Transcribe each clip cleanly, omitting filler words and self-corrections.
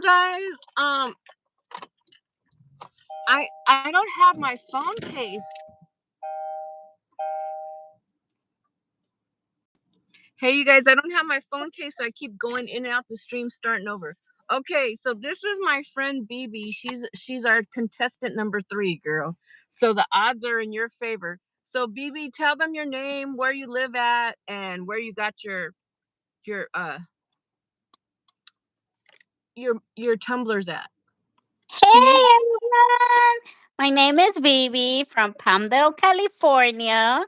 guys, I don't have my phone case. Hey, you guys, I don't have my phone case, so I keep going in and out the stream, starting over. Okay, so this is my friend BB. She's our contestant number 3, girl. So the odds are in your favor. So BB, tell them your name, where you live at, and where you got your tumblers at. Hey everyone! My name is Baby from Palmdale, California,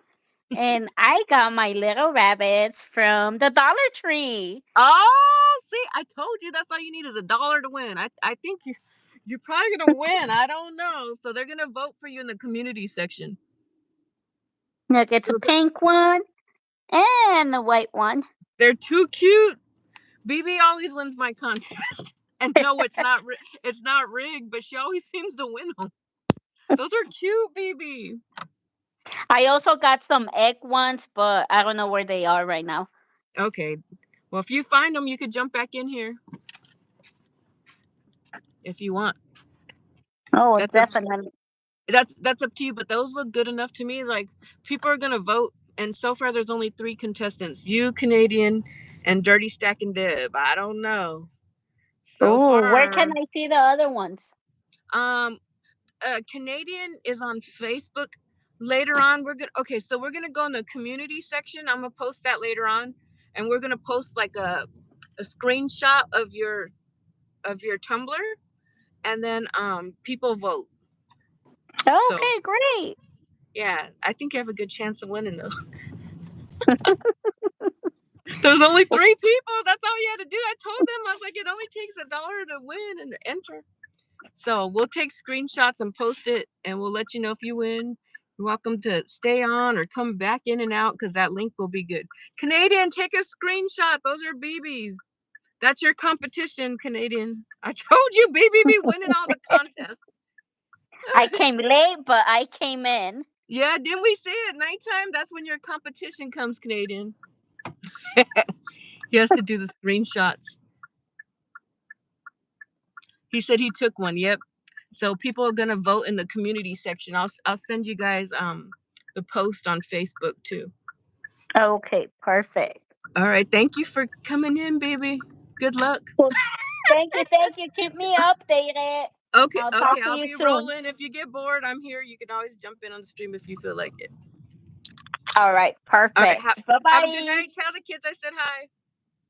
and I got my little rabbits from the Dollar Tree. Oh, see, I told you that's all you need is $1 to win. I think you're probably gonna win. I don't know. So they're gonna vote for you in the community section. Look, it's a pink one and a white one. They're too cute. BB always wins my contest. And no, it's not rigged, but she always seems to win them. Those are cute, BB. I also got some egg ones, but I don't know where they are right now. Okay. Well, if you find them, you could jump back in here if you want. Oh, definitely. That's up to you, but those look good enough to me. Like, people are gonna vote, and so far there's only 3 contestants: you, Canadian, and Dirty Stack and Deb. I don't know. So Oh, where far, can I see the other ones? Canadian is on Facebook. Later on, we're gonna go in the community section. I'm gonna post that later on, and we're gonna post like a screenshot of your Tumbler, and then people vote. Okay, great. Yeah, I think you have a good chance of winning though. There's only 3 people. That's all you had to do. I told them, I was like, it only takes $1 to win and enter. So we'll take screenshots and post it, and we'll let you know if you win. You're welcome to stay on or come back in and out, because that link will be good. Canadian, take a screenshot. Those are BBs. That's your competition, Canadian. I told you BB be winning all the contests. I came late, but I came in. Yeah, didn't we say at nighttime? That's when your competition comes, Canadian. He has to do the screenshots. He said he took one. Yep. So people are gonna vote in the community section. I'll send you guys the post on Facebook too. Okay, perfect. All right. Thank you for coming in, baby. Good luck. Well, thank you. Keep me updated. Okay. I'll talk to I'll you be soon. rolling. If you get bored, I'm here. You can always jump in on the stream if you feel like it. All right, perfect. All right. Bye-bye. Have a good night. Tell the kids I said hi.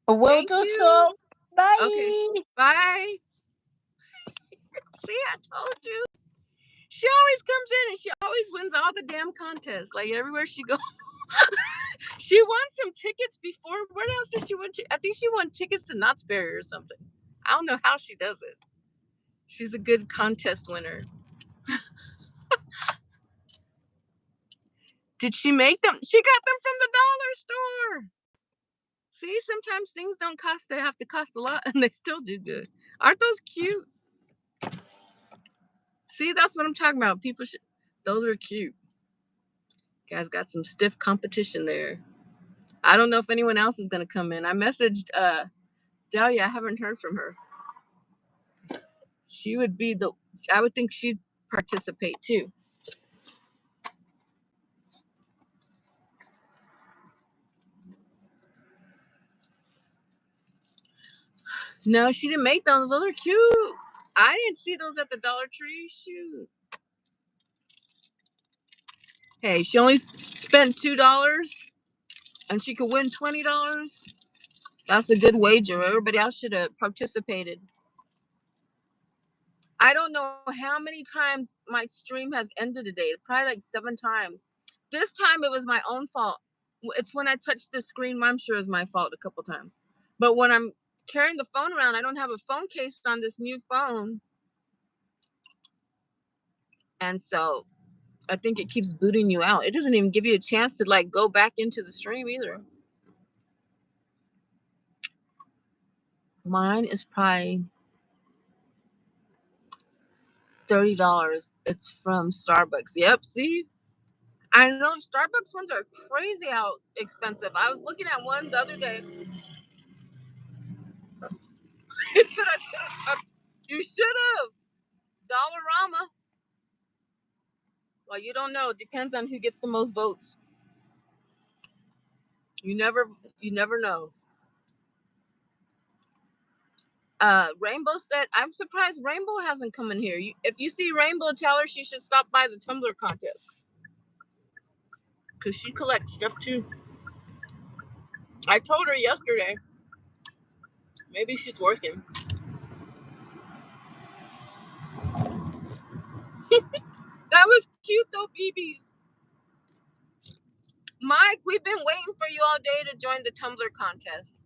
Will do so. Bye. Okay. Bye. See, I told you. She always comes in and she always wins all the damn contests. Like, everywhere she goes. She won some tickets before. Where else did she win? I think she won tickets to Knott's Berry or something. I don't know how she does it. She's a good contest winner. Did she make them? She got them from the dollar store. See, sometimes things don't cost. They have to cost a lot, and they still do good. Aren't those cute? See, that's what I'm talking about. People should. Those are cute. Guys got some stiff competition there. I don't know if anyone else is gonna come in. I messaged Delia. I haven't heard from her. She would be I would think she'd participate too. No, she didn't make those. Those are cute. I didn't see those at the Dollar Tree. Shoot. Hey, she only spent $2 and she could win $20. That's a good wager. Everybody else should have participated. I don't know how many times my stream has ended today. Probably like 7 times. This time it was my own fault. It's when I touched the screen. I'm sure it's my fault a couple times. But when I'm carrying the phone around, I don't have a phone case on this new phone. And so I think it keeps booting you out. It doesn't even give you a chance to like go back into the stream either. Mine is probably $30. It's from Starbucks. Yep, see? I know Starbucks ones are crazy how expensive. I was looking at one the other day. Well, you don't know. It depends on who gets the most votes. You never know. Rainbow said, I'm surprised Rainbow hasn't come in here. If you see Rainbow, tell her she should stop by the Tumbler contest. Because she collects stuff too. I told her yesterday. Maybe she's working. That was cute though, BBs. Mike, we've been waiting for you all day to join the Tumbler contest.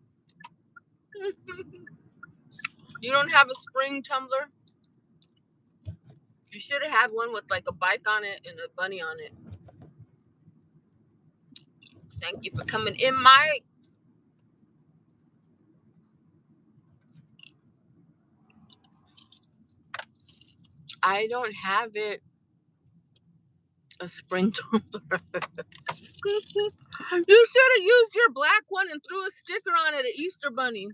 You don't have a spring tumbler? You should have had one with like a bike on it and a bunny on it. Thank you for coming in, Mike. I don't have it. A spring tumbler. You should have used your black one and threw a sticker on it, an Easter bunny.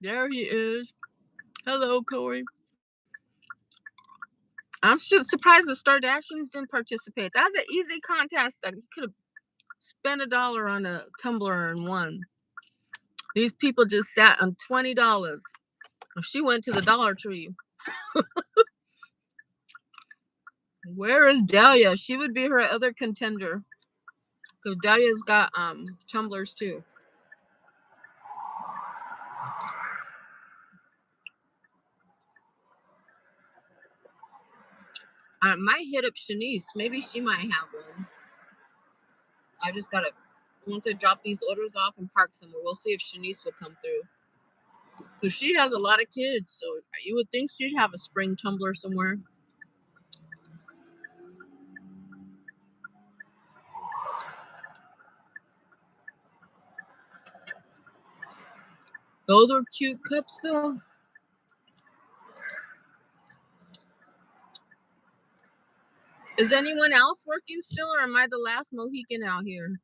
There he is. Hello, Corey. I'm surprised the Stardashians didn't participate. That's an easy contest. That you could have spent $1 on a tumbler and won. These people just sat on $20. She went to the Dollar Tree. Where is Dahlia? She would be her other contender. Because Dahlia's got tumblers too. I might hit up Shanice. Maybe she might have one. I just gotta, once I drop these orders off and park somewhere, we'll see if Shanice will come through. Because she has a lot of kids, so you would think she'd have a spring tumbler somewhere. Those are cute cups though. Is anyone else working still, or am I the last Mohican out here?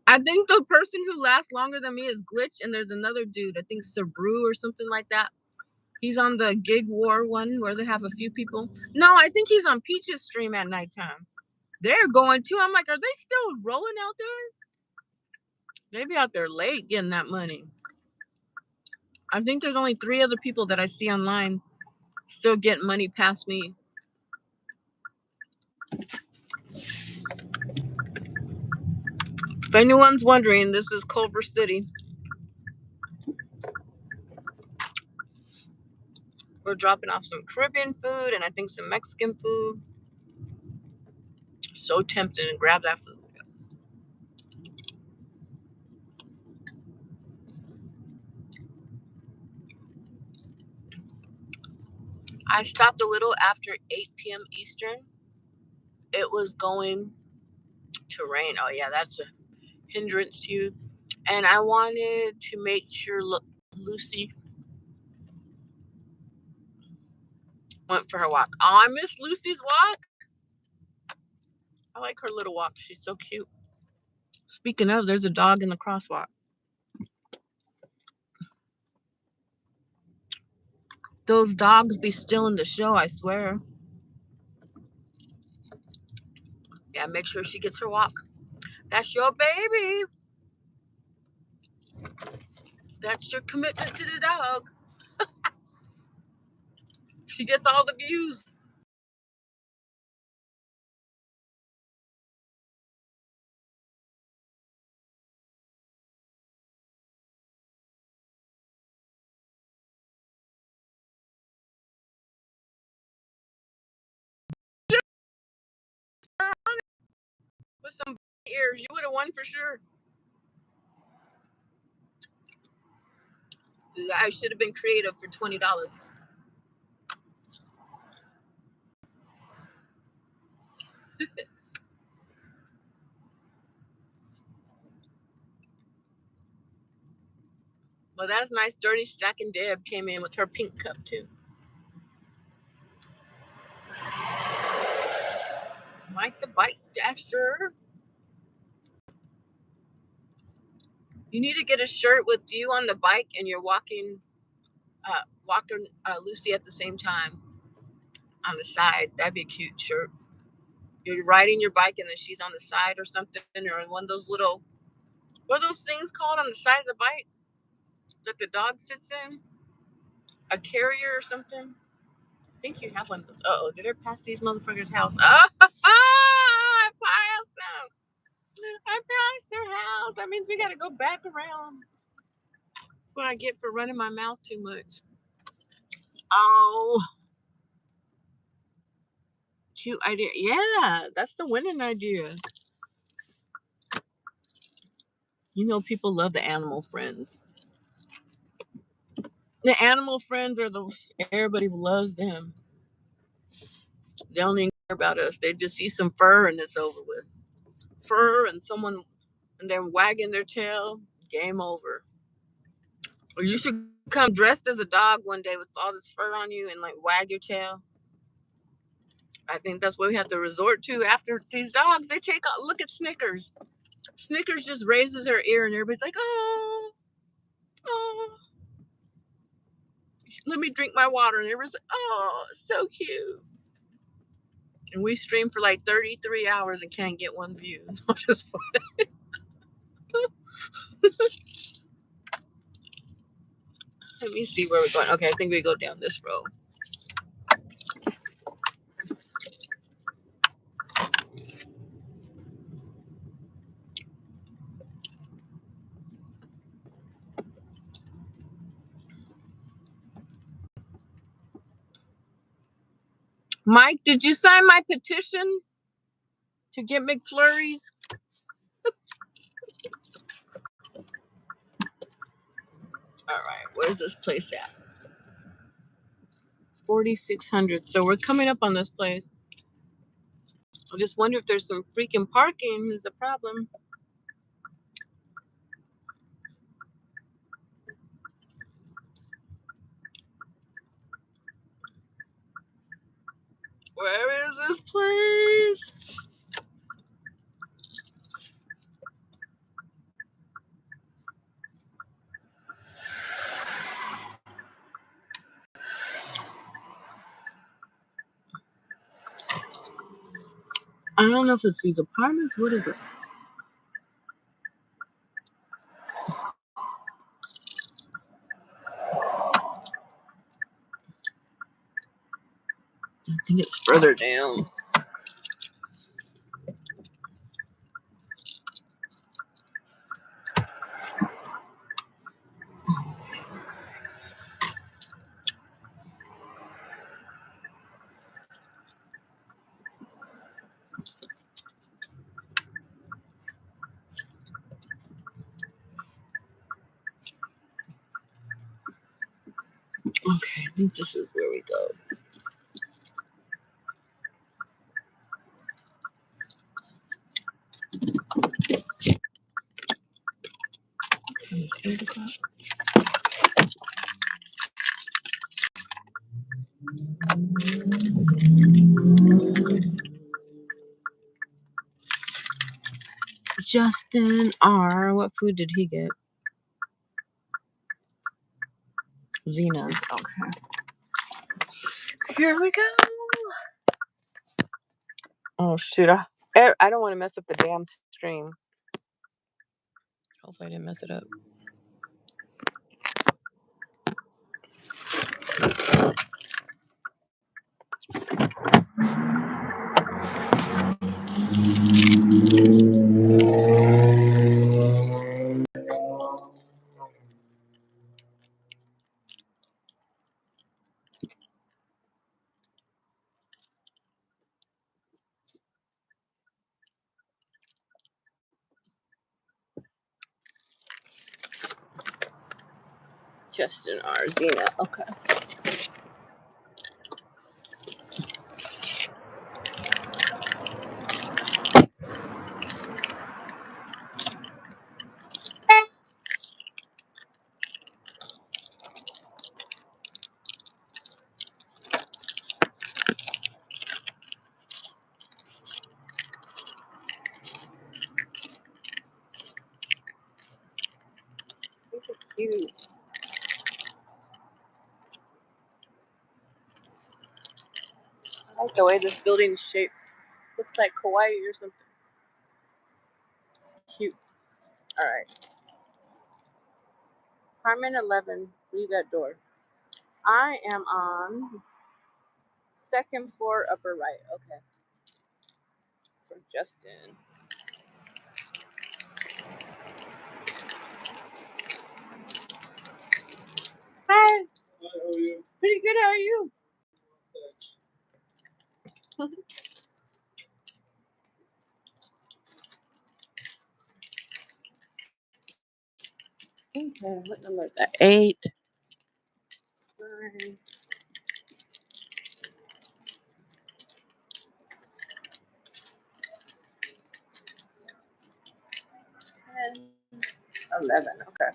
I think the person who lasts longer than me is Glitch, and there's another dude, I think Sabru or something like that. He's on the Gig War one where they have a few people. No, I think he's on Peach's stream at nighttime. They're going too. I'm like, are they still rolling out there? Maybe out there late getting that money. I think there's only 3 other people that I see online still getting money past me. If anyone's wondering, this is Culver City. We're dropping off some Caribbean food and I think some Mexican food. So tempted to grab that food. I stopped a little after 8 p.m. Eastern. It was going to rain. Oh yeah, that's a hindrance to you. And I wanted to make sure Lucy went for her walk. Oh, I miss Lucy's walk. I like her little walk. She's so cute. Speaking of, there's a dog in the crosswalk. Those dogs be stealing the show, I swear. Yeah, make sure she gets her walk. That's your baby. That's your commitment to the dog. She gets all the views. With some ears, you would have won for sure. I should have been creative for $20. Well, that's nice. Dirty Stack and Deb came in with her pink cup too. Mike the Bike Dasher. You need to get a shirt with you on the bike and you're walking Walker, Lucy at the same time on the side. That'd be a cute shirt. You're riding your bike and then she's on the side or something, or in one of those little, what are those things called on the side of the bike that the dog sits in? A carrier or something? I think you have one of those. Uh-oh, did I pass these motherfuckers' house? I passed them. I passed their house. That means we gotta go back around. That's what I get for running my mouth too much. Oh, cute idea. Yeah, that's the winning idea. You know, people love the animal friends. The animal friends are the, everybody loves them. They don't even care about us. They just see some fur and it's over with. Fur and someone, and they're wagging their tail. Game over. Or you should come dressed as a dog one day with all this fur on you and like wag your tail. I think that's what we have to resort to after these dogs. They take a look at Snickers. Snickers just raises her ear and everybody's like, oh, oh, let me drink my water. And everybody's like, oh, so cute. And we stream for like 33 hours and can't get one view. Just let me see where we're going. Okay, I think we go down this road. Mike, did you sign my petition to get McFlurries? All right, where's this place at? 4,600. So we're coming up on this place. I just wonder if there's some freaking parking is a problem. Where is this place? I don't know if it's these apartments. What is it? I think it's further down. Okay, I think this is where we go. Justin R. What food did he get? Zena's. Okay. Here we go. Oh shoot! I don't want to mess up the damn stream. Hopefully I didn't mess it up. Justin R. Zena. Okay. These are cute. I like the way this building is shaped. Looks like Kauai or something. It's cute. All right. Apartment 11. Leave at door. I am on second floor, upper right. Okay. For Justin. Hi. How are you? Pretty good. How are you? Okay. What number is that? 8. 9. 10. 11. Okay.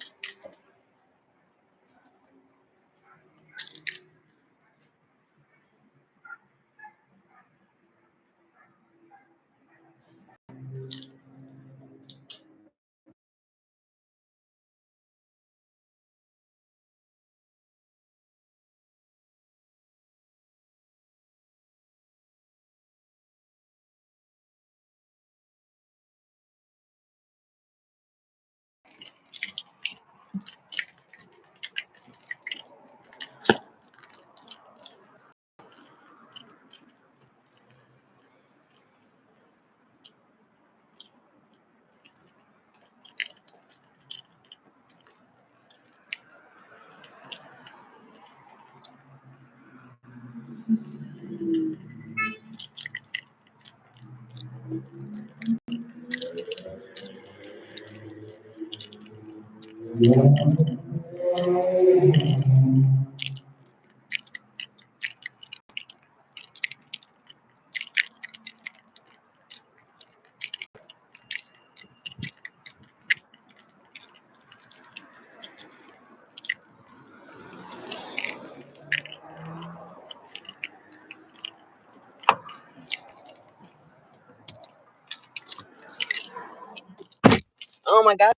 Oh my God.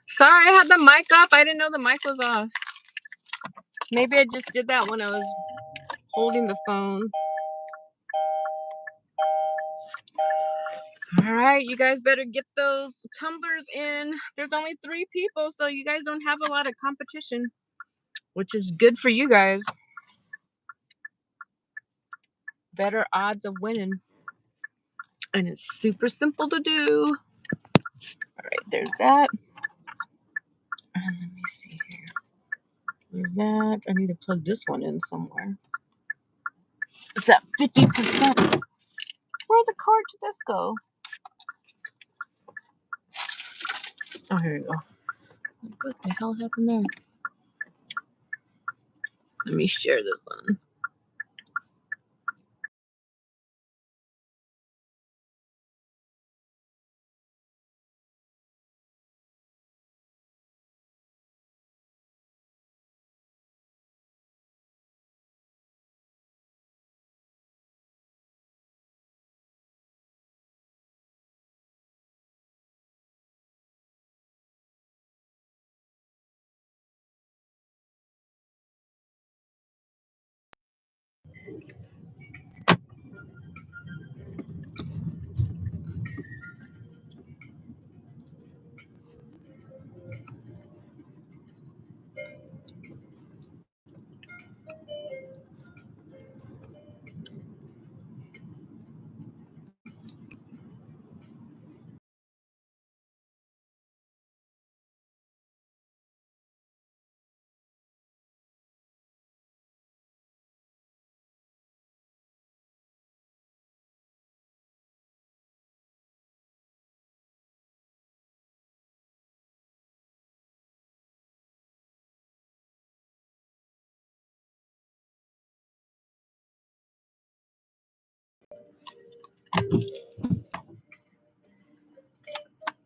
Sorry, I had the mic up. I didn't know the mic was off. Maybe I just did that when I was holding the phone. All right, you guys better get those tumblers in. There's only 3 people, so you guys don't have a lot of competition, which is good for you guys. Better odds of winning. And it's super simple to do. All right, there's that. And let me see here. There's that. I need to plug this one in somewhere. It's at 50%. Where'd the card to this go? Oh, here we go. What the hell happened there? Let me share this one.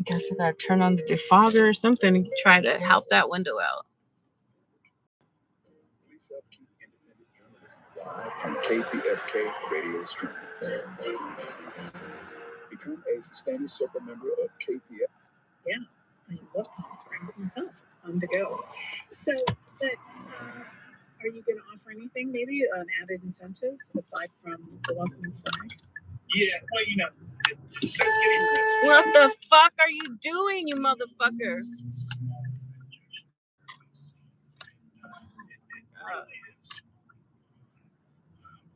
I guess I gotta turn on the defogger or something and try to help that window out. On KPFK radio stream. Become a sustained circle member of KPFK. Yeah, I love Palm Springs myself. It's fun to go. So, but are you going to offer anything, maybe an added incentive aside from the welcoming flag? Yeah, well, you know, it's so getting this. What the fuck are you doing, you motherfucker?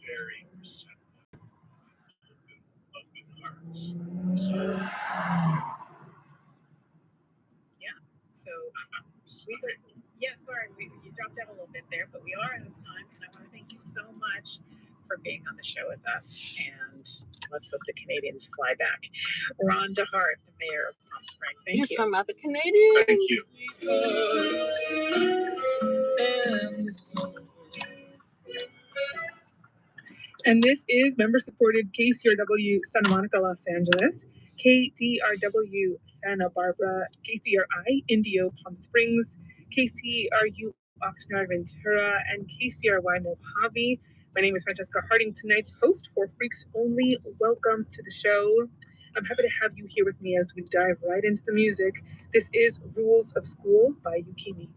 Very receptive, open hearts. So, yeah. So, sorry, you dropped out a little bit there, but we are out of time, and I want to thank you so much for being on the show with us. And let's hope the Canadians fly back. Ron DeHart, the mayor of Palm Springs. Thank you. You're talking about the Canadians. Thank you. And this is member-supported KCRW Santa Monica, Los Angeles, KDRW Santa Barbara, KCRI Indio Palm Springs, KCRU Oxnard Ventura, and KCRY Mojave. My name is Francesca Harding, tonight's host for Freaks Only. Welcome to the show. I'm happy to have you here with me as we dive right into the music. This is Rules of School by Yukimi.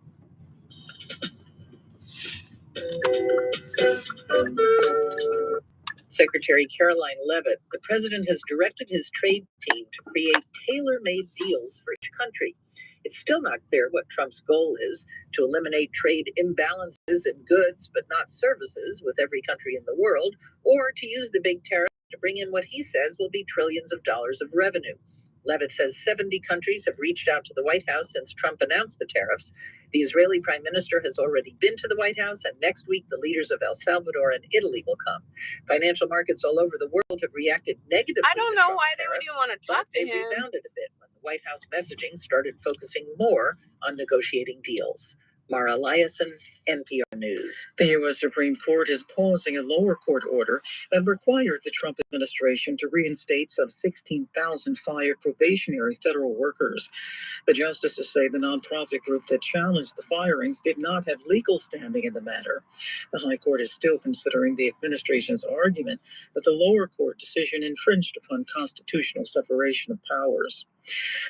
Secretary Caroline Leavitt, the president has directed his trade team to create tailor-made deals for each country. It's still not clear what Trump's goal is, to eliminate trade imbalances in goods but not services with every country in the world, or to use the big tariff to bring in what he says will be trillions of dollars of revenue. Leavitt says 70 countries have reached out to the White House since Trump announced the tariffs. The Israeli prime minister has already been to the White House, and next week the leaders of El Salvador and Italy will come. Financial markets all over the world have reacted negatively. I don't know why they would even want to talk to him. They rebounded a bit when the White House messaging started focusing more on negotiating deals. Mara Eliason, NPR News. The U.S. Supreme Court is pausing a lower court order that required the Trump administration to reinstate some 16,000 fired probationary federal workers. The justices say the nonprofit group that challenged the firings did not have legal standing in the matter. The High Court is still considering the administration's argument that the lower court decision infringed upon constitutional separation of powers.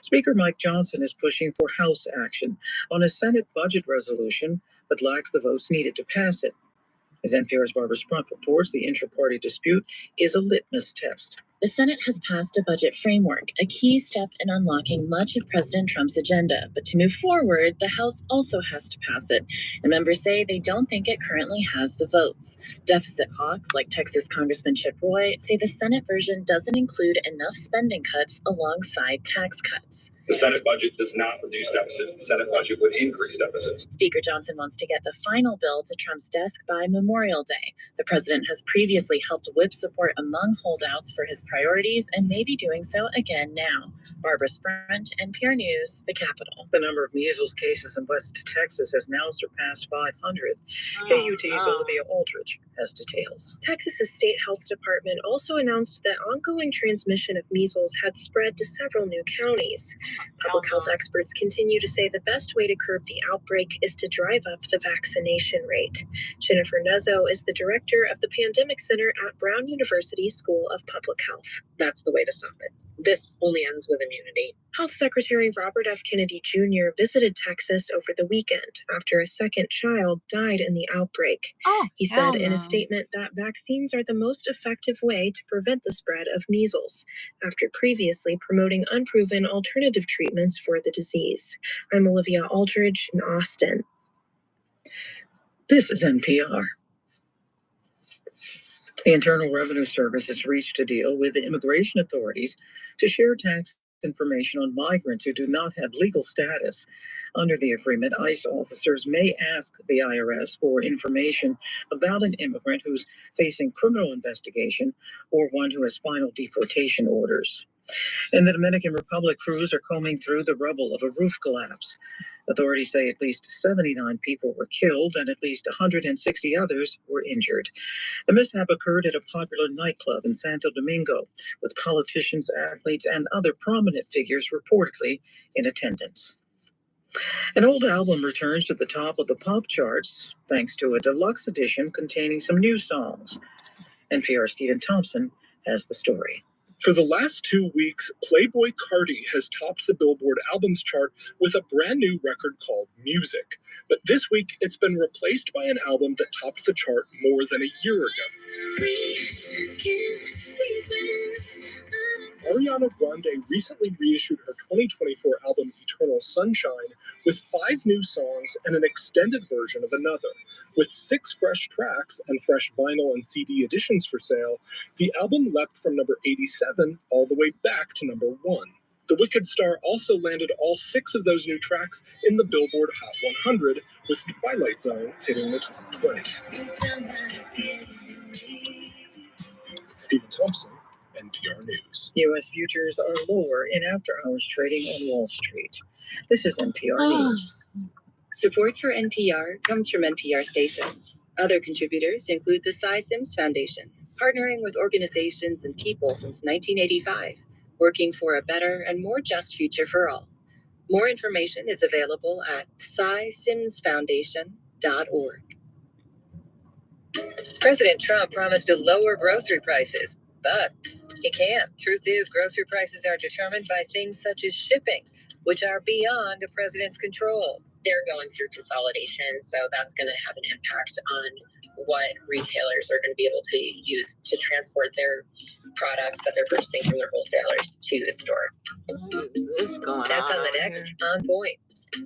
Speaker Mike Johnson is pushing for House action on a Senate budget resolution, but lacks the votes needed to pass it. As NPR's Barbara Sprunt reports, the intra-party dispute is a litmus test. The Senate has passed a budget framework, a key step in unlocking much of President Trump's agenda. But to move forward, the House also has to pass it. And members say they don't think it currently has the votes. Deficit hawks, like Texas Congressman Chip Roy, say the Senate version doesn't include enough spending cuts alongside tax cuts. The Senate budget does not reduce deficits. The Senate budget would increase deficits. Speaker Johnson wants to get the final bill to Trump's desk by Memorial Day. The president has previously helped whip support among holdouts for his priorities and may be doing so again now. Barbara Sprunt, NPR News, the Capitol. The number of measles cases in West Texas has now surpassed 500. KUT's Olivia Aldridge has details. Texas's state health department also announced that ongoing transmission of measles had spread to several new counties. Public health experts continue to say the best way to curb the outbreak is to drive up the vaccination rate. Jennifer Nuzzo is the director of the Pandemic Center at Brown University School of Public Health. That's the way to stop it. This only ends with immunity. Health Secretary Robert F. Kennedy Jr. visited Texas over the weekend after a second child died in the outbreak. He said in a statement that vaccines are the most effective way to prevent the spread of measles, after previously promoting unproven alternative treatments for the disease. I'm Olivia Aldridge in Austin. This is NPR. The Internal Revenue Service has reached a deal with the immigration authorities to share tax information on migrants who do not have legal status. Under the agreement, ICE officers may ask the IRS for information about an immigrant who's facing criminal investigation or one who has final deportation orders. In the Dominican Republic, crews are combing through the rubble of a roof collapse. Authorities say at least 79 people were killed and at least 160 others were injured. The mishap occurred at a popular nightclub in Santo Domingo, with politicians, athletes, and other prominent figures reportedly in attendance. An old album returns to the top of the pop charts thanks to a deluxe edition containing some new songs. NPR's Stephen Thompson has the story. For the last 2 weeks, Playboi Carti has topped the Billboard albums chart with a brand new record called Music. But this week, it's been replaced by an album that topped the chart more than a year ago. Ariana Grande recently reissued her 2024 album Eternal Sunshine with 5 new songs and an extended version of another. With 6 fresh tracks and fresh vinyl and CD editions for sale, the album leapt from number 87 all the way back to number 1. The Wicked star also landed all 6 of those new tracks in the Billboard Hot 100, with Twilight Zone hitting the top 20. Stephen Thompson, NPR News. U.S. futures are lower in after-hours trading on Wall Street. This is NPR News. Support for NPR comes from NPR stations. Other contributors include the Cy Sims Foundation, partnering with organizations and people since 1985, working for a better and more just future for all. More information is available at cysimsfoundation.org. President Trump promised to lower grocery prices, but he can't. Truth is, grocery prices are determined by things such as shipping, which are beyond a president's control. They're going through consolidation, so that's going to have an impact on what retailers are going to be able to use to transport their products that they're purchasing from their wholesalers to the store. That's on the next On Point.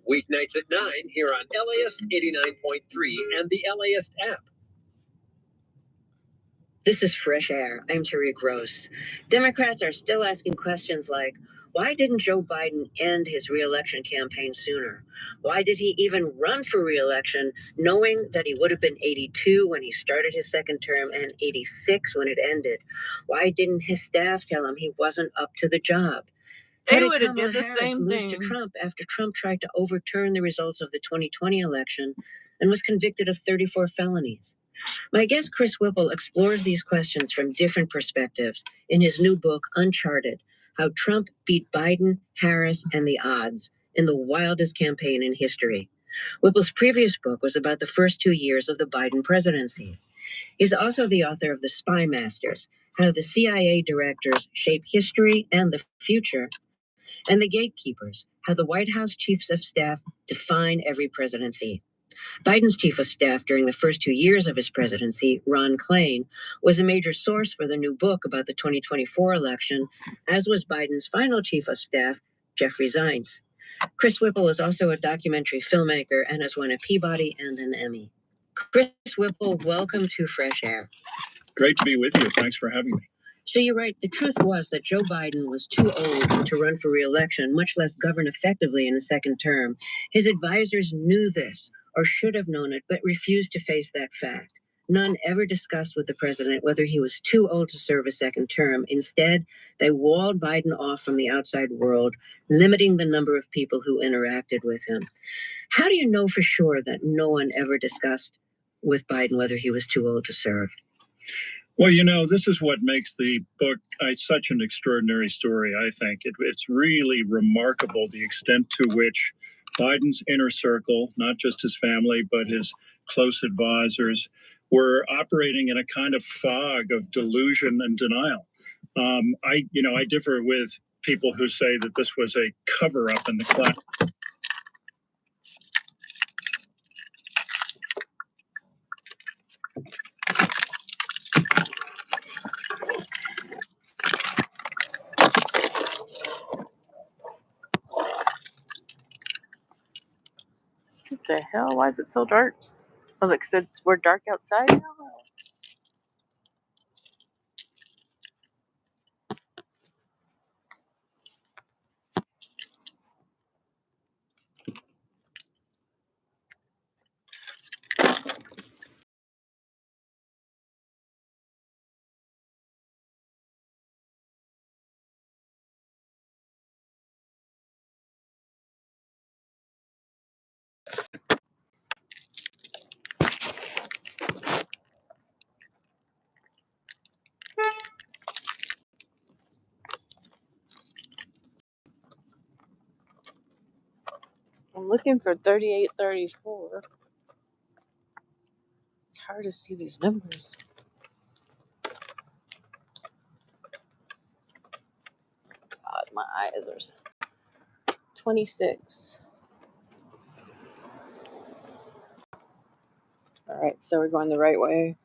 Weeknights at 9 here on LAS 89.3 and the LAS app. This is Fresh Air. I'm Terry Gross. Democrats are still asking questions like, why didn't Joe Biden end his re-election campaign sooner? Why did he even run for re-election knowing that he would have been 82 when he started his second term and 86 when it ended? Why didn't his staff tell him he wasn't up to the job? They would have did the same lose to thing. Trump after Trump tried to overturn the results of the 2020 election and was convicted of 34 felonies. My guest Chris Whipple explores these questions from different perspectives in his new book, Uncharted: How Trump Beat Biden, Harris, and the Odds in the Wildest Campaign in History. Whipple's previous book was about the first 2 years of the Biden presidency. He's also the author of The Spy Masters: How the CIA Directors Shape History and the Future, and The Gatekeepers: How the White House Chiefs of Staff Define Every Presidency. Biden's chief of staff during the first 2 years of his presidency, Ron Klain, was a major source for the new book about the 2024 election, as was Biden's final chief of staff, Jeffrey Zients. Chris Whipple is also a documentary filmmaker and has won a Peabody and an Emmy. Chris Whipple, welcome to Fresh Air. Great to be with you. Thanks for having me. So you're right. The truth was that Joe Biden was too old to run for re-election, much less govern effectively in a second term. His advisors knew this, or should have known it, but refused to face that fact. None ever discussed with the president whether he was too old to serve a second term. Instead, they walled Biden off from the outside world, limiting the number of people who interacted with him. How do you know for sure that no one ever discussed with Biden whether he was too old to serve? Well, this is what makes the book such an extraordinary story, I think. It's really remarkable the extent to which Biden's inner circle, not just his family, but his close advisors, were operating in a kind of fog of delusion and denial. I differ with people who say that this was a cover-up in the class. What the hell? Why is it so dark? I was like, because we're dark outside now? I'm looking for 3834. It's hard to see these numbers. My eyes are 26. All right, so we're going the right way.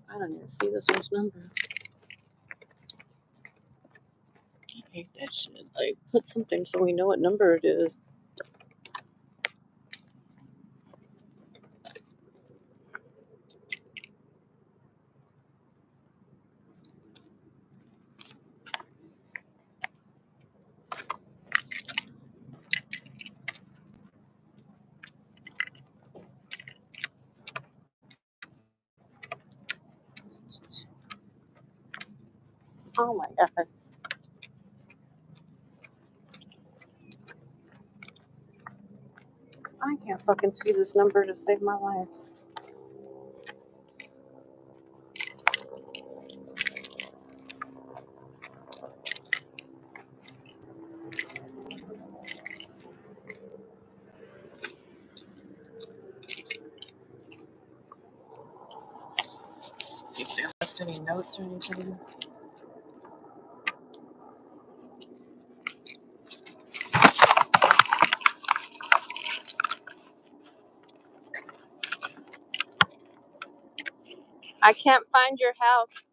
I don't even see this one's number. I hate that shit. Like, put something so we know what number it is. Oh my god. I can't fucking see this number to save my life. See if they left any notes or anything. I can't find your house.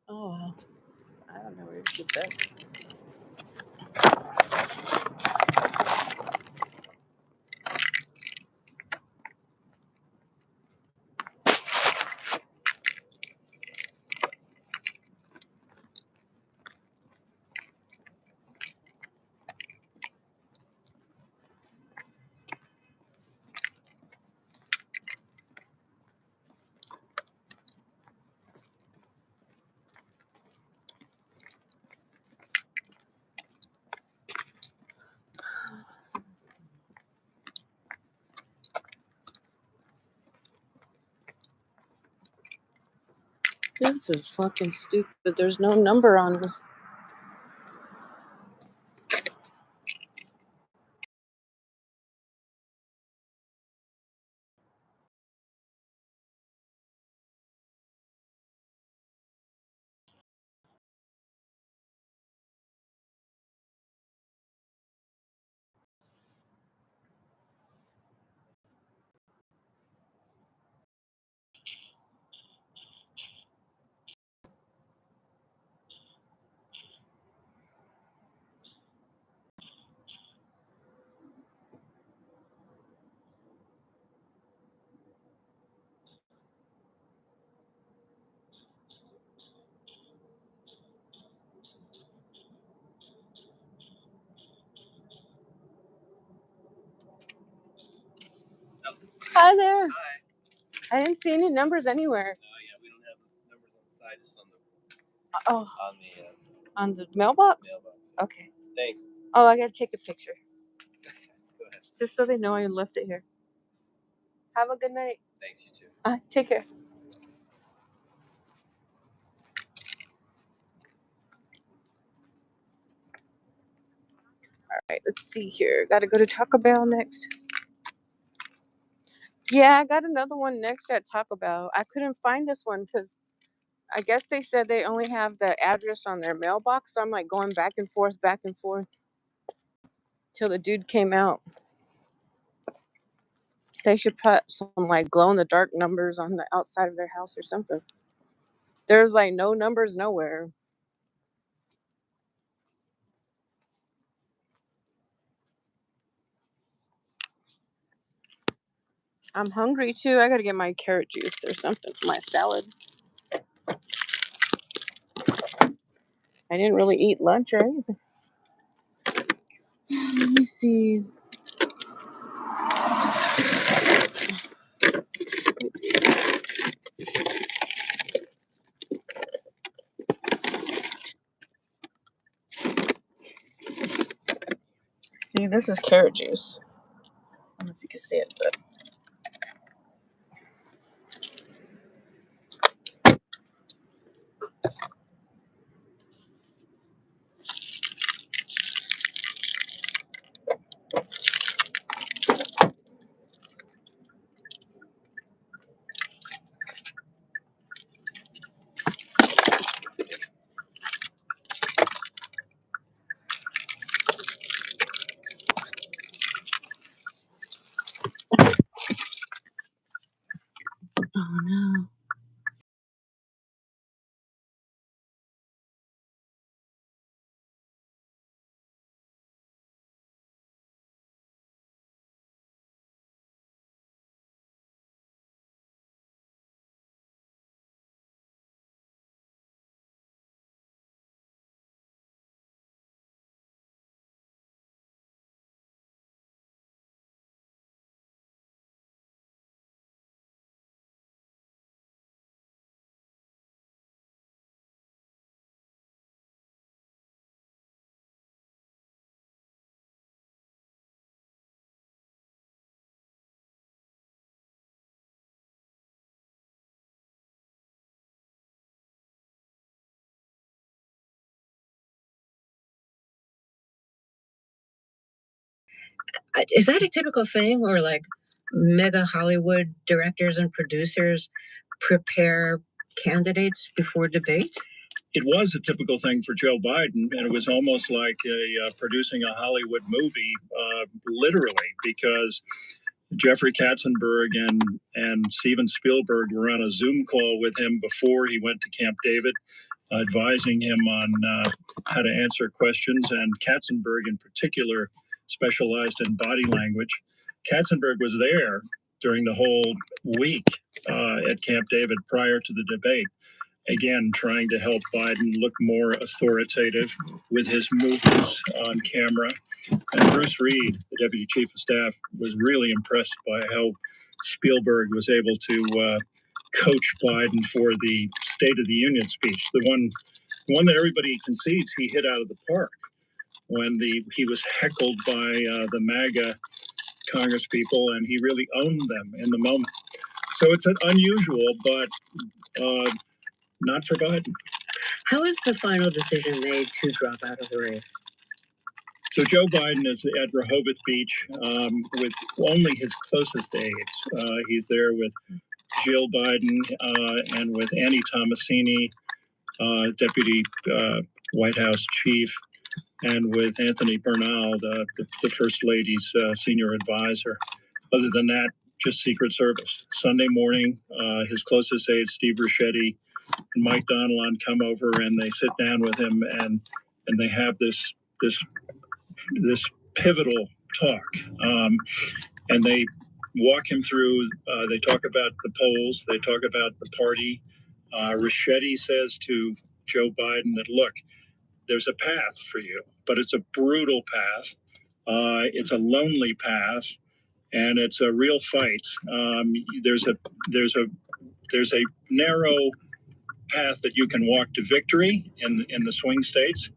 Oh, well. I don't know where to keep that. This is fucking stupid. There's no number on this. Hi there. Hi. I didn't see any numbers anywhere. Yeah, we don't have numbers on the side, just on Oh, on on the mailbox? mailbox. Okay. Thanks. Oh, I gotta take a picture. Go ahead. Just so they know I left it here. Have a good night. Thanks, you too. Take care. Alright, let's see here. Gotta go to Taco Bell next. Yeah, I got another one next at Taco Bell. I couldn't find this one because I guess they said they only have the address on their mailbox. So I'm like going back and forth till the dude came out. They should put some like glow in the dark numbers on the outside of their house or something. There's like no numbers nowhere. I'm hungry too. I gotta get my carrot juice or something for my salad. I didn't really eat lunch or anything. Let me see. See, this is carrot juice. I don't know if you can see it, but oh no. Is that a typical thing, or like mega Hollywood directors and producers prepare candidates before debates? It was a typical thing for Joe Biden, and it was almost like producing a Hollywood movie, literally, because Jeffrey Katzenberg and Steven Spielberg were on a Zoom call with him before he went to Camp David, advising him on how to answer questions. And Katzenberg, in particular, specialized in body language. Katzenberg was there during the whole week at Camp David prior to the debate, again, trying to help Biden look more authoritative with his movements on camera. And Bruce Reed, the deputy chief of staff, was really impressed by how Spielberg was able to coach Biden for the State of the Union speech, the one that everybody concedes he hit out of the park when he was heckled by the MAGA Congress people, and he really owned them in the moment. So it's an unusual, but not for Biden. How is the final decision made to drop out of the race? So Joe Biden is at Rehoboth Beach with only his closest aides. He's there with Jill Biden and with Annie Tomasini, Deputy White House Chief, and with Anthony Bernal, the First Lady's senior advisor. Other than that, just Secret Service. Sunday morning, his closest aide, Steve Ricchetti, and Mike Donilon come over and they sit down with him and they have this pivotal talk. And they walk him through, they talk about the polls, they talk about the party. Ricchetti says to Joe Biden that, look, there's a path for you, but it's a brutal path. It's a lonely path, and it's a real fight. There's a narrow path that you can walk to victory in the swing states.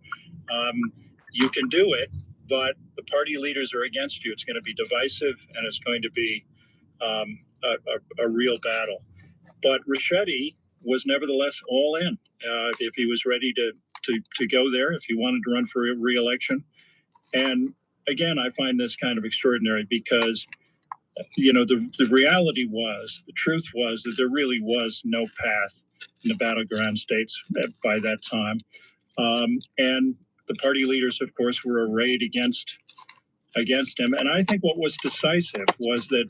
You can do it, but the party leaders are against you. It's going to be divisive, and it's going to be a real battle. But Ricchetti was nevertheless all in if he was ready to go there, if he wanted to run for re-election. And again, I find this kind of extraordinary because, the reality was, the truth was that there really was no path in the battleground states by that time. And the party leaders, of course, were arrayed against against him. And I think what was decisive was that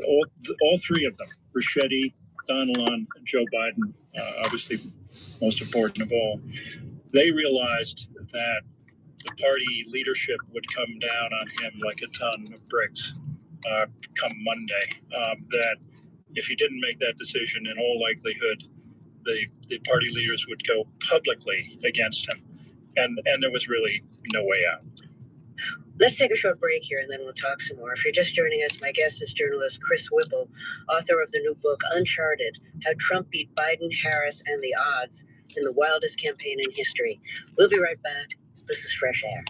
all three of them, Ricchetti, Donilon, and Joe Biden, obviously most important of all, they realized that the party leadership would come down on him like a ton of bricks come Monday. That if he didn't make that decision, in all likelihood, the party leaders would go publicly against him. And there was really no way out. Let's take a short break here and then we'll talk some more. If you're just joining us, my guest is journalist Chris Whipple, author of the new book, Uncharted, How Trump Beat Biden, Harris, and the Odds in the Wildest Campaign in History. We'll be right back. This is Fresh Air.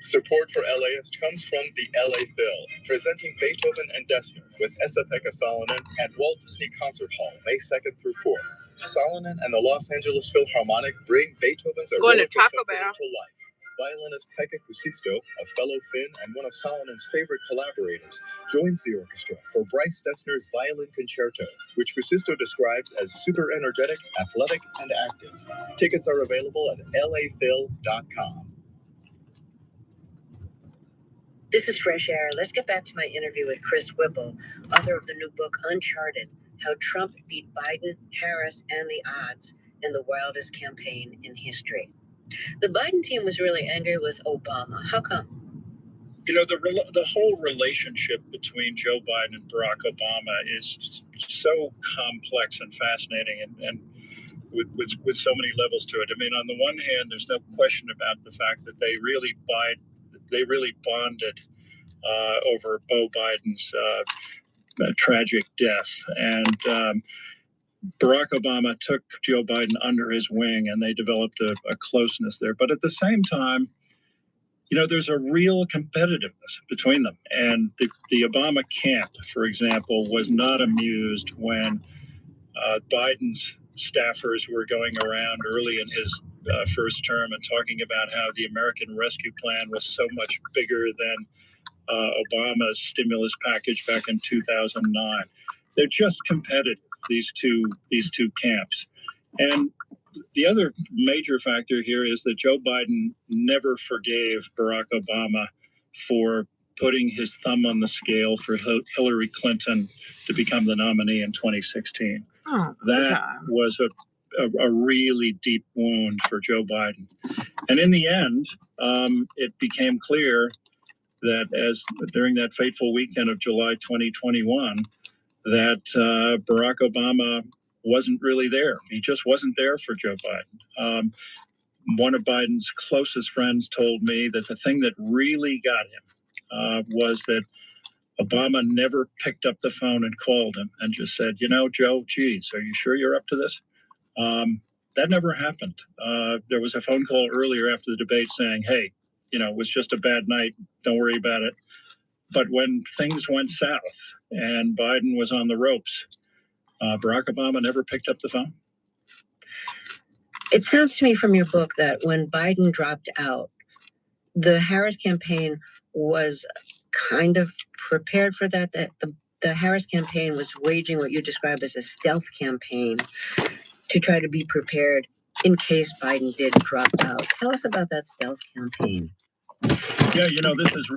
Support for LAist comes from the LA Phil, presenting Beethoven and Dessner with Esa-Pekka Salonen at Walt Disney Concert Hall, May 2nd through 4th. Salonen and the Los Angeles Philharmonic bring Beethoven's Eroica Symphony to life. Violinist Pekka Kuusisto, a fellow Finn and one of Salonen's favorite collaborators, joins the orchestra for Bryce Dessner's Violin Concerto, which Kuusisto describes as super energetic, athletic, and active. Tickets are available at laphil.com. This is Fresh Air. Let's get back to my interview with Chris Whipple, author of the new book, Uncharted, How Trump Beat Biden, Harris, and the Odds in the Wildest Campaign in History. The Biden team was really angry with Obama. How come? You know, the whole relationship between Joe Biden and Barack Obama is so complex and fascinating and with so many levels to it. I mean, on the one hand, there's no question about the fact that they really bonded over Beau Biden's tragic death. And Barack Obama took Joe Biden under his wing and they developed a closeness there. But at the same time, you know, there's a real competitiveness between them. And the Obama camp, for example, was not amused when Biden's staffers were going around early in his first term and talking about how the American Rescue Plan was so much bigger than Obama's stimulus package back in 2009. They're just competitive, these two camps. And the other major factor here is that Joe Biden never forgave Barack Obama for putting his thumb on the scale for Hillary Clinton to become the nominee in 2016. That was a really deep wound for Joe Biden. And in the end, it became clear that during that fateful weekend of July 2021, that Barack Obama wasn't really there. He just wasn't there for Joe Biden. One of Biden's closest friends told me that the thing that really got him was that Obama never picked up the phone and called him and just said, you know, Joe, geez, are you sure you're up to this? That never happened. There was a phone call earlier after the debate saying, hey, you know, it was just a bad night. Don't worry about it. But when things went south and Biden was on the ropes, Barack Obama never picked up the phone. It sounds to me from your book that when Biden dropped out, the Harris campaign was kind of prepared for that the Harris campaign was waging what you describe as a stealth campaign to try to be prepared in case Biden did drop out. Tell us about that stealth campaign. Yeah, you know, this is...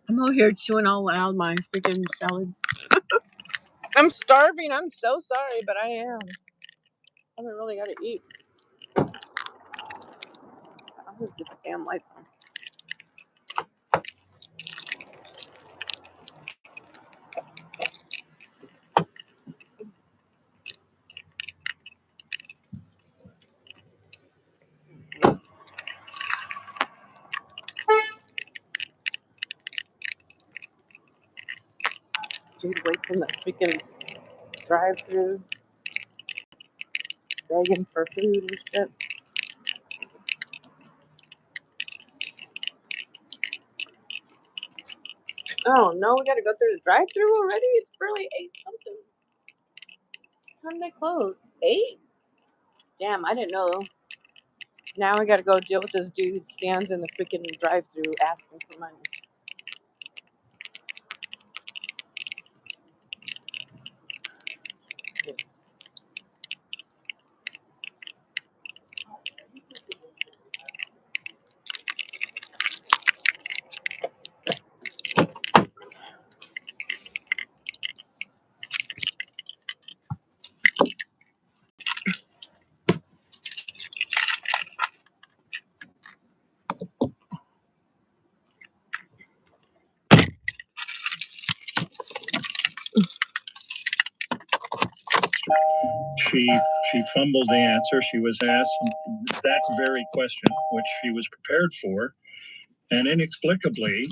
I'm over here chewing all loud my freaking salad. I'm starving. I'm so sorry, but I am. I haven't really got to eat. I'll just get the damn lights on. Dude waits in the freaking drive-thru, begging for food and shit. Oh no, we gotta go through the drive-thru already? It's barely 8 something. What time did they close? 8? Damn, I didn't know. Now we gotta go deal with this dude who stands in the freaking drive-thru asking for money. she fumbled the answer. She was asked that very question, which she was prepared for, and inexplicably,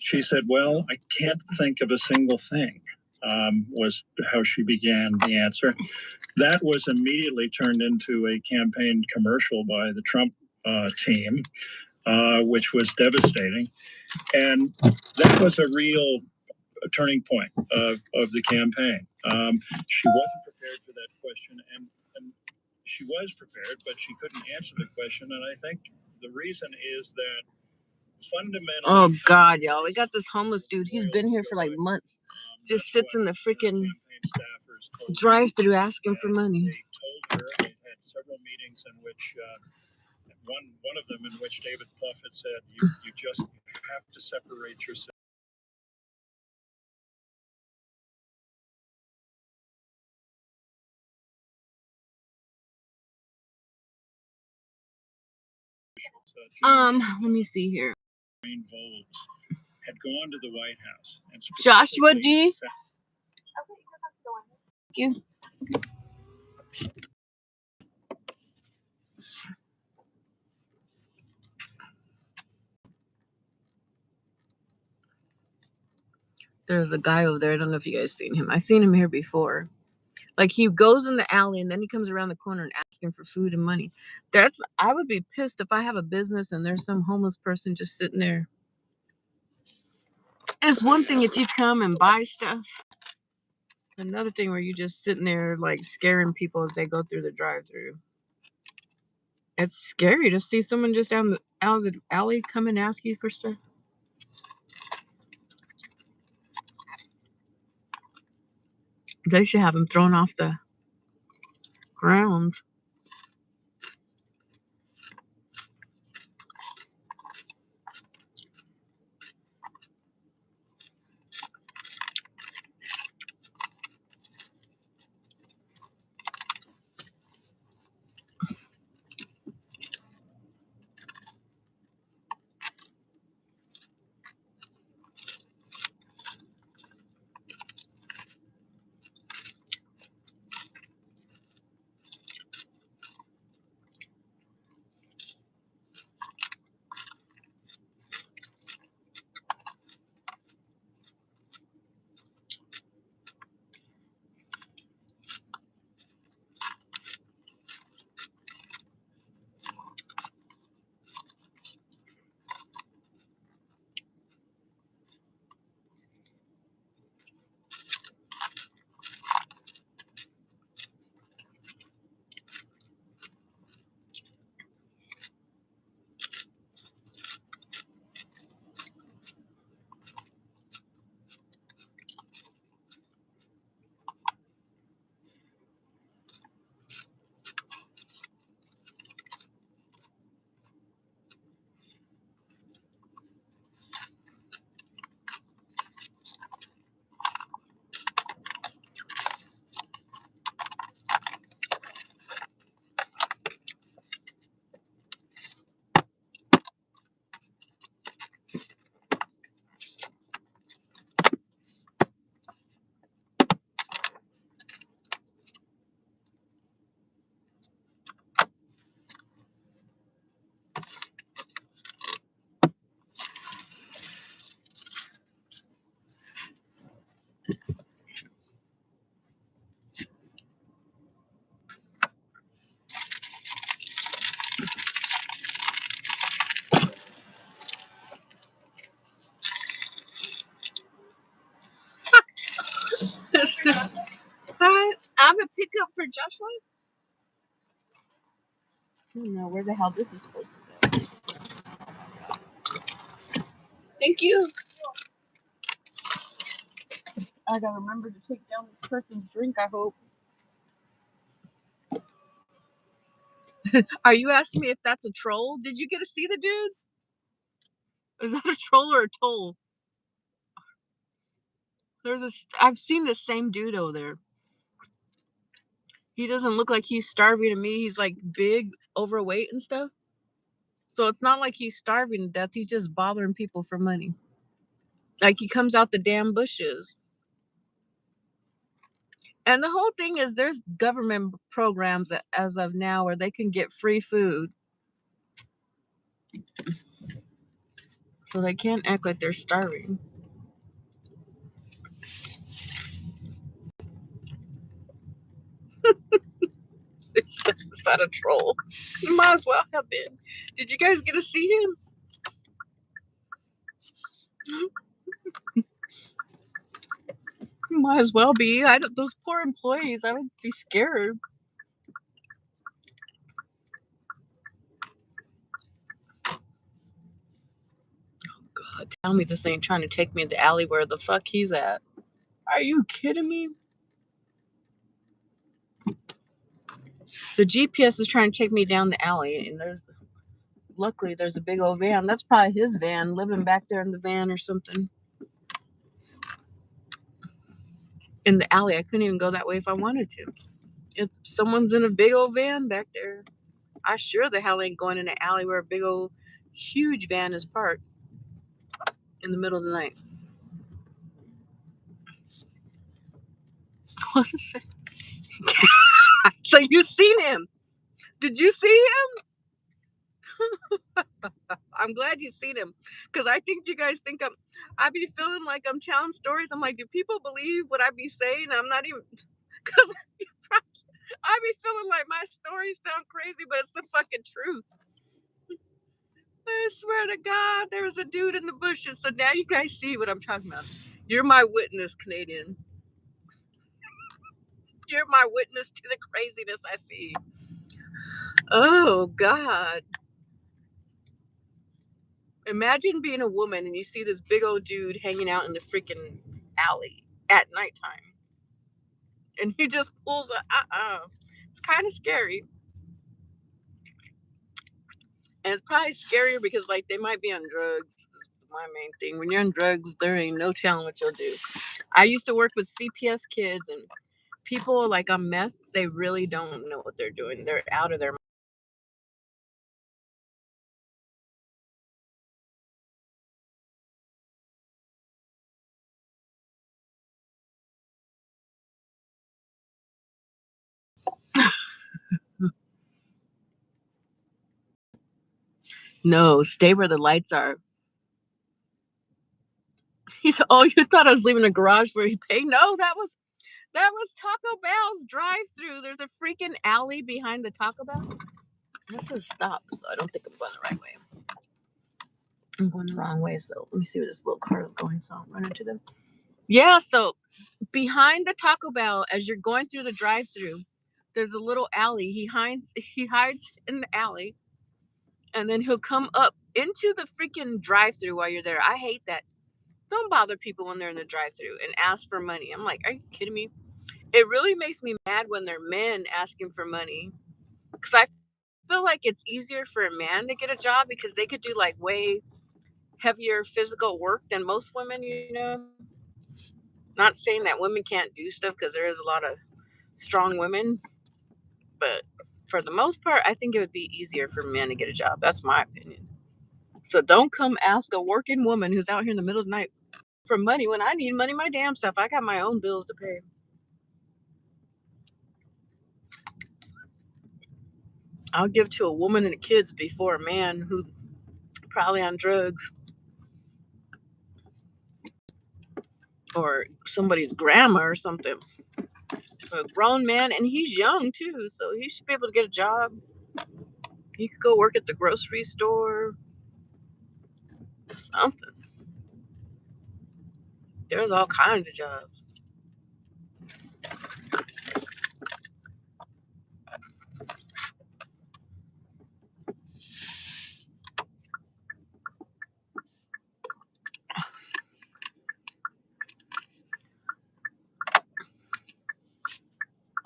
she said, "Well, I can't think of a single thing." Was how she began the answer. That was immediately turned into a campaign commercial by the Trump team, which was devastating. And that was a real turning point of the campaign. She wasn't prepared for that question, and she was prepared, but she couldn't answer the question. And I think the reason is that fundamentally. Oh God, y'all, we got this homeless dude. He's been here for like months. Just sits in the freaking drive-through asking for money. They told her they had several meetings in which one of them in which David Plouffe had said, "You just have to separate yourself." Let me see here. Volz had gone to the White House and Joshua D. Thank you. There's a guy over there. I don't know if you guys seen him. I've seen him here before. Like, he goes in the alley and then he comes around the corner and asking for food and money. I would be pissed if I have a business and there's some homeless person just sitting there. It's one thing if you come and buy stuff. Another thing where you just sitting there like scaring people as they go through the drive-through. It's scary to see someone just out of the alley come and ask you for stuff. They should have him thrown off the ground. I have a pickup for Joshua. I don't know where the hell this is supposed to go. Thank you. I gotta remember to take down this person's drink, I hope. Are you asking me if that's a troll? Did you get to see the dude? Is that a troll or a toll? I've seen the same dude over there. He doesn't look like he's starving to me. He's like big, overweight and stuff. So it's not like he's starving to death. He's just bothering people for money. Like he comes out the damn bushes. And the whole thing is there's government programs as of now where they can get free food. So they can't act like they're starving. It's not a troll. You might as well have been. Did you guys get to see him? You might as well be. Those poor employees, I would be scared. God, tell me this ain't trying to take me in the alley where the fuck he's at. Are you kidding me? The GPS is trying to take me down the alley, and luckily there's a big old van. That's probably his van, living back there in the van or something. In the alley, I couldn't even go that way if I wanted to. It's someone's in a big old van back there. I sure the hell ain't going in an alley where a big old huge van is parked in the middle of the night. What's it say? So you seen him? Did you see him? I'm glad you seen him, because I think you guys think I be feeling like I'm telling stories. I'm like, do people believe what I be saying? I'm not even, because I be feeling like my stories sound crazy, but it's the fucking truth. I swear to God, there was a dude in the bushes. So now you guys see what I'm talking about. You're my witness, Canadian. You're my witness to the craziness I see. Oh, God. Imagine being a woman and you see this big old dude hanging out in the freaking alley at nighttime. And he just pulls a It's kind of scary. And it's probably scarier because, like, they might be on drugs. My main thing. When you're on drugs, there ain't no telling what you'll do. I used to work with CPS kids, and people like on meth, they really don't know what they're doing. They're out of their mind. No, stay where the lights are. He said, "Oh, you thought I was leaving a garage where you pay?" No, that was Taco Bell's drive-through. There's a freaking alley behind the Taco Bell. That says stop, so I don't think I'm going the right way. I'm going the wrong way, so let me see where this little car is going, so I'll run into them. Yeah, so behind the Taco Bell, as you're going through the drive-through, there's a little alley. He hides in the alley, and then he'll come up into the freaking drive-through while you're there. I hate that. Don't bother people when they're in the drive-through and ask for money. I'm like, are you kidding me? It really makes me mad when they're men asking for money, because I feel like it's easier for a man to get a job because they could do like way heavier physical work than most women, you know. Not saying that women can't do stuff, because there is a lot of strong women, but for the most part, I think it would be easier for men to get a job. That's my opinion. So don't come ask a working woman who's out here in the middle of the night for money when I need money my damn self. I got my own bills to pay. I'll give to a woman and the kids before a man who probably on drugs or somebody's grandma or something. A grown man, and he's young too, so he should be able to get a job. He could go work at the grocery store, something. There's all kinds of jobs.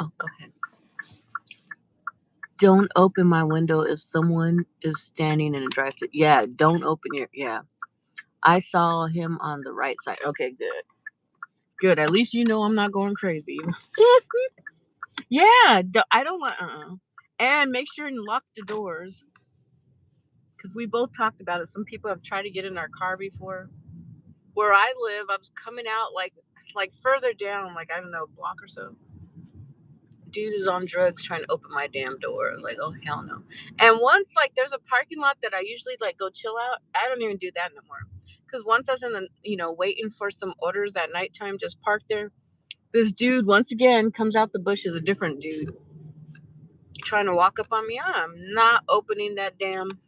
Oh, go ahead. Don't open my window if someone is standing in a drive-thru. Yeah, don't open your. Yeah, I saw him on the right side. Okay, good. Good. At least you know I'm not going crazy. Yeah, I don't want. And make sure and lock the doors, because we both talked about it. Some people have tried to get in our car before. Where I live, I was coming out like further down, like I don't know, a block or so. dude is on drugs trying to open my damn door. Like, oh hell no. And once, like, there's a parking lot that I usually like go chill out. I don't even do that no more. Because once I was in the, waiting for some orders at nighttime, just parked there. This dude once again comes out the bushes, a different dude, trying to walk up on me. I'm not opening that damn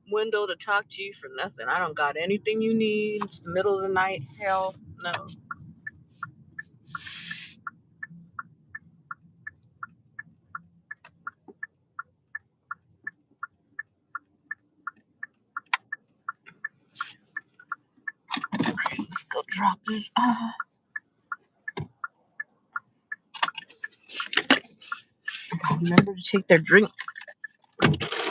window to talk to you for nothing. I don't got anything you need. It's the middle of the night. Hell no. Let's go drop this. Remember to take their drink. Okay,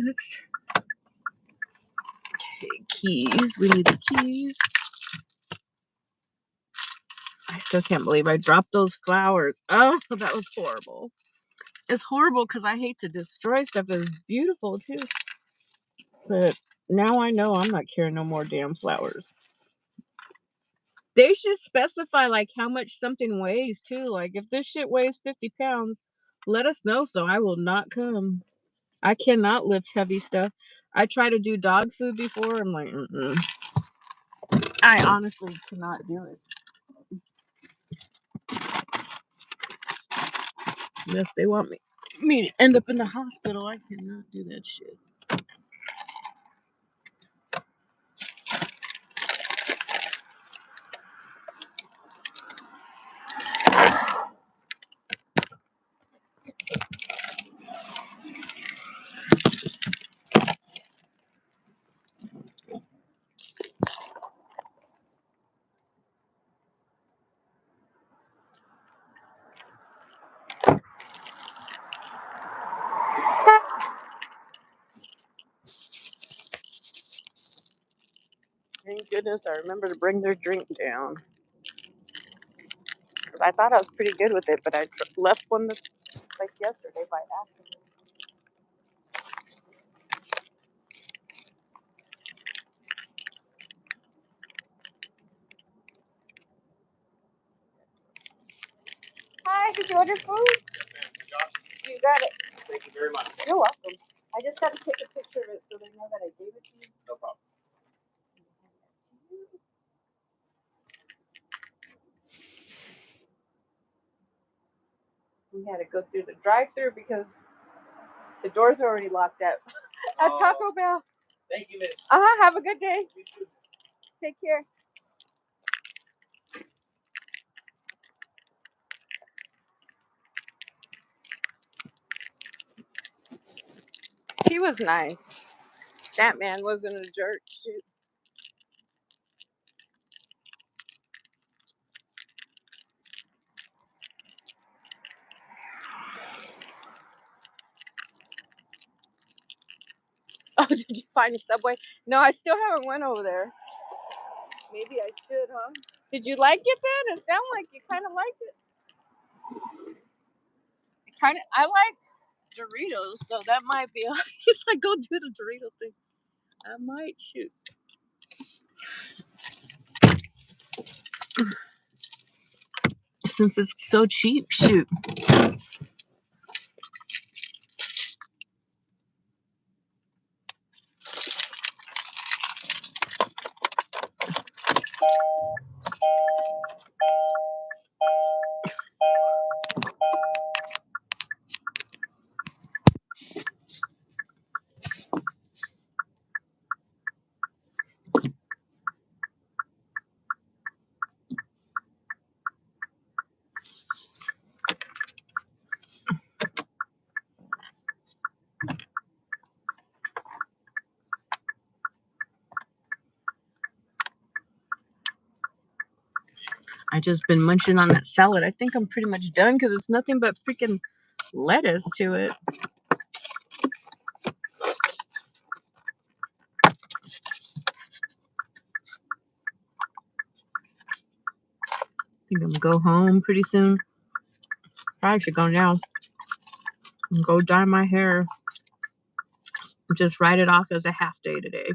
let's take keys. We need the keys. I still can't believe I dropped those flowers. Oh, that was horrible. It's horrible because I hate to destroy stuff that's beautiful too. But now I know I'm not carrying no more damn flowers. They should specify like how much something weighs too. Like if this shit weighs 50 pounds, let us know so I will not come. I cannot lift heavy stuff. I tried to do dog food before. I'm like, I honestly cannot do it. Unless they want me to end up in the hospital, I cannot do that shit. Thank goodness I remember to bring their drink down. Because I thought I was pretty good with it, but I left one like yesterday by accident. Hi, did you order food? You got it. Thank you very much. You're welcome. I just got to take a picture of it so they know that I gave it to you. No problem. We had to go through the drive-thru because the doors are already locked up at Taco Bell. Thank you, miss. Have a good day. You too. Take care. She was nice. That man wasn't a jerk. Shoot. Oh, did you find a Subway? No, I still haven't went over there. Maybe I should, huh? Did you like it then? It sounded like you kind of liked it. I like Doritos, so that might be. If I go do the Dorito thing, I might shoot. Since it's so cheap, shoot. I just been munching on that salad. I think I'm pretty much done because it's nothing but freaking lettuce to it. I think I'm gonna go home pretty soon. Probably should go now and go dye my hair. Just write it off as a half day today.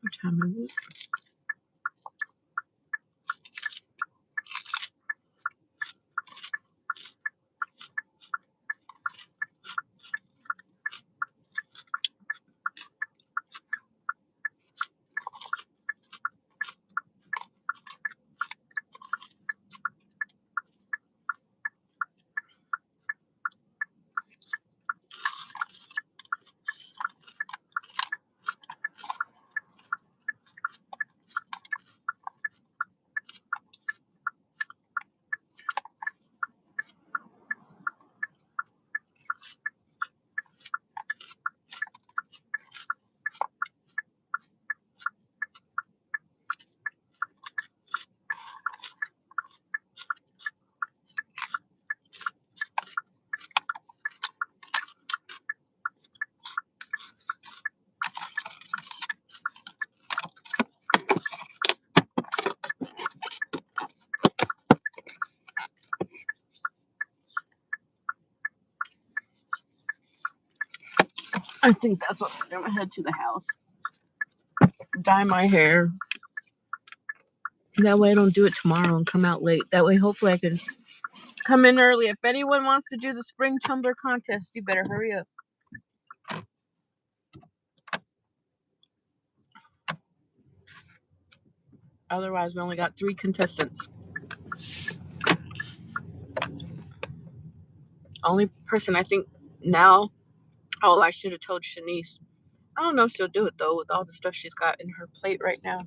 What time is it? I think that's what I'm gonna head to the house. Dye my hair. That way I don't do it tomorrow and come out late. That way hopefully I can come in early. If anyone wants to do the spring tumbler contest, you better hurry up. Otherwise we only got 3 contestants. Only person I think now, oh, I should have told Shanice. I don't know if she'll do it though with all the stuff she's got in her plate right now.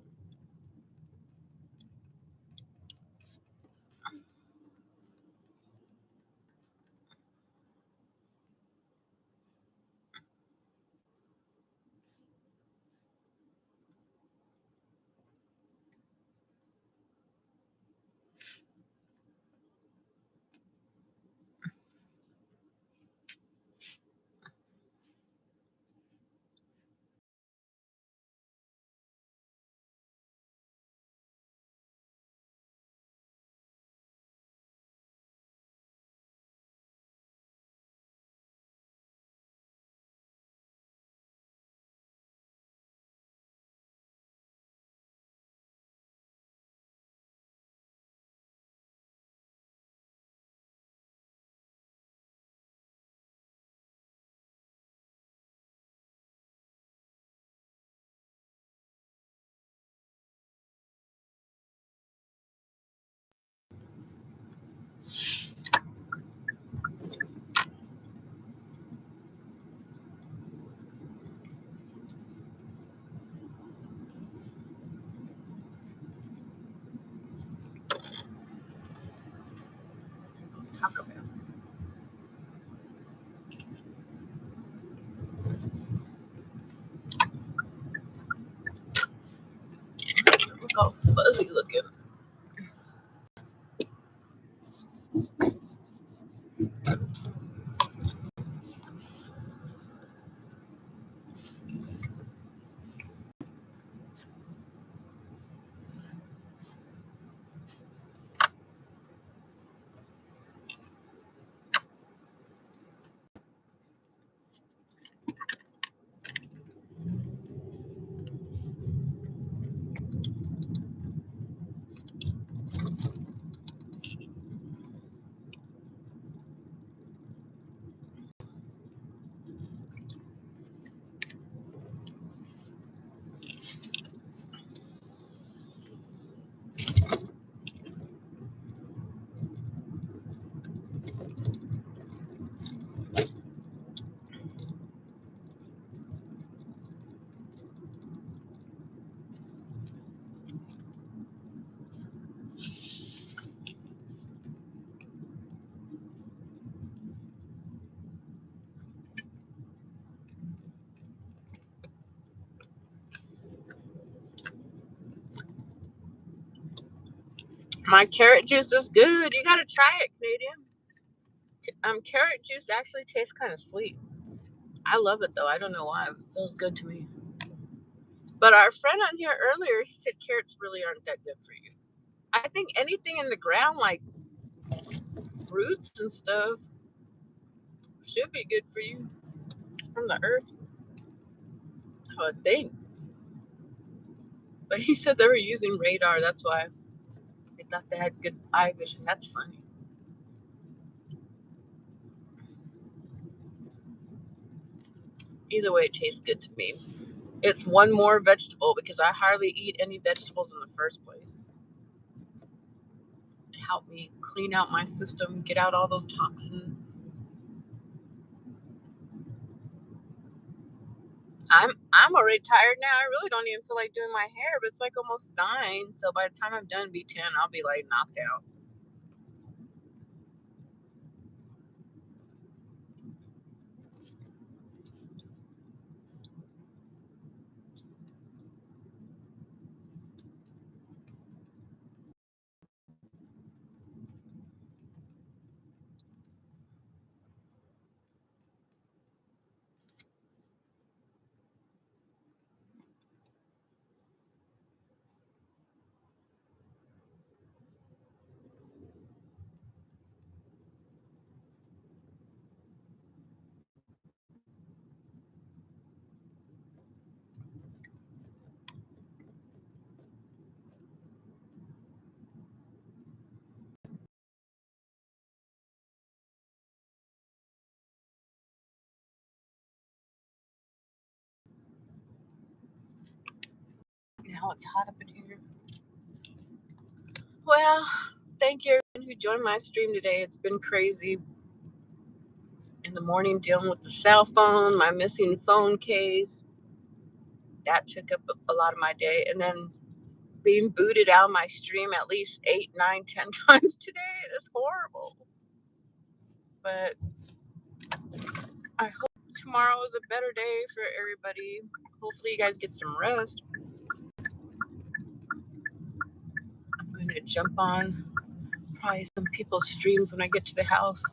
Let's talk about it. Look how fuzzy looking. My carrot juice is good. You gotta try it, Canadian. Carrot juice actually tastes kind of sweet. I love it though. I don't know why. It feels good to me. But our friend on here earlier, he said carrots really aren't that good for you. I think anything in the ground, like roots and stuff, should be good for you. It's from the earth. I would think. But he said they were using radar. That's why they thought they had good eye vision. That's funny. Either way, it tastes good to me. It's one more vegetable because I hardly eat any vegetables in the first place. To help me clean out my system, get out all those toxins. I'm already tired now. I really don't even feel like doing my hair, but it's like almost 9. So by the time I'm done, be 10, I'll be like knocked out. Now it's hot up in here. Well, thank you everyone who joined my stream today. It's been crazy. In the morning, dealing with the cell phone, my missing phone case. That took up a lot of my day. And then being booted out of my stream at least 8, 9, 10 times today is horrible. But I hope tomorrow is a better day for everybody. Hopefully you guys get some rest. I'm going to jump on probably some people's streams when I get to the house.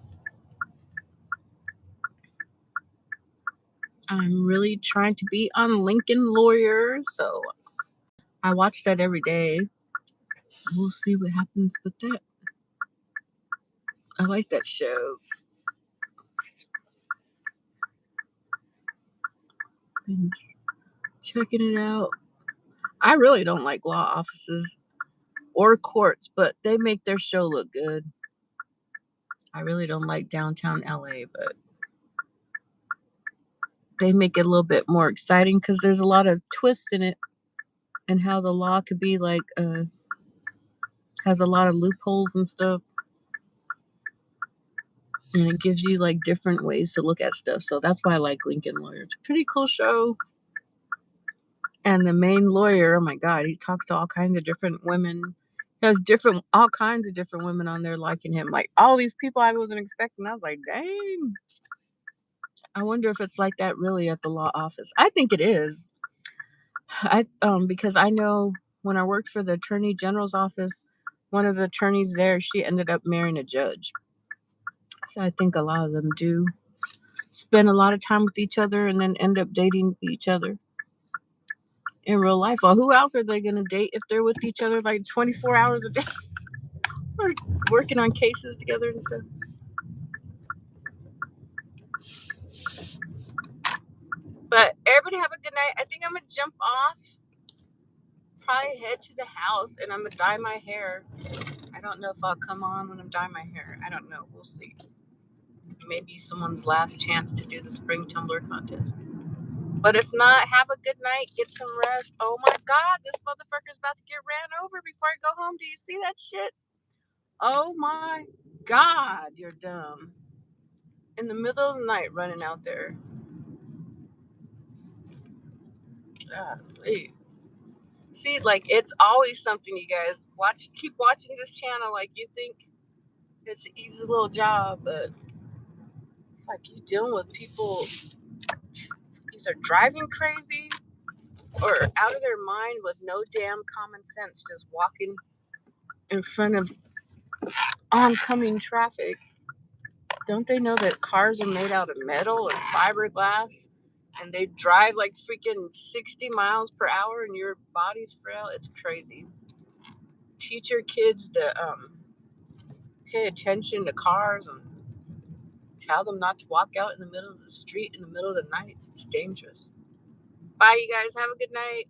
I'm really trying to be on Lincoln Lawyer, so I watch that every day. We'll see what happens with that. I like that show. Been checking it out. I really don't like law offices or courts, but they make their show look good. I really don't like downtown LA, but they make it a little bit more exciting because there's a lot of twist in it and how the law could be like has a lot of loopholes and stuff. And it gives you like different ways to look at stuff. So that's why I like Lincoln Lawyer. It's a pretty cool show. And the main lawyer, oh my God, he talks to all kinds of different women. He has all kinds of different women on there liking him. Like all these people I wasn't expecting. I was like, dang. I wonder if it's like that really at the law office. I think it is. Because I know when I worked for the Attorney General's office, one of the attorneys there, she ended up marrying a judge. So I think a lot of them do spend a lot of time with each other and then end up dating each other in real life. Well, who else are they going to date if they're with each other like 24 hours a day or working on cases together and stuff? But everybody have a good night. I think I'm going to jump off, probably head to the house, and I'm going to dye my hair. I don't know if I'll come on when I'm dyeing my hair. I don't know. We'll see. Maybe someone's last chance to do the spring tumbler contest. But if not, have a good night. Get some rest. Oh my God, this motherfucker's about to get ran over before I go home. Do you see that shit? Oh my God, you're dumb. In the middle of the night running out there. Golly. See, like, it's always something, you guys. Keep watching this channel like you think it's an easy little job, but it's like you dealing with people either driving crazy or out of their mind with no damn common sense, just walking in front of oncoming traffic. Don't they know that cars are made out of metal and fiberglass and they drive like freaking 60 miles per hour and your body's frail? It's crazy. Teach your kids to pay attention to cars and tell them not to walk out in the middle of the street in the middle of the night. It's dangerous. Bye, you guys. Have a good night.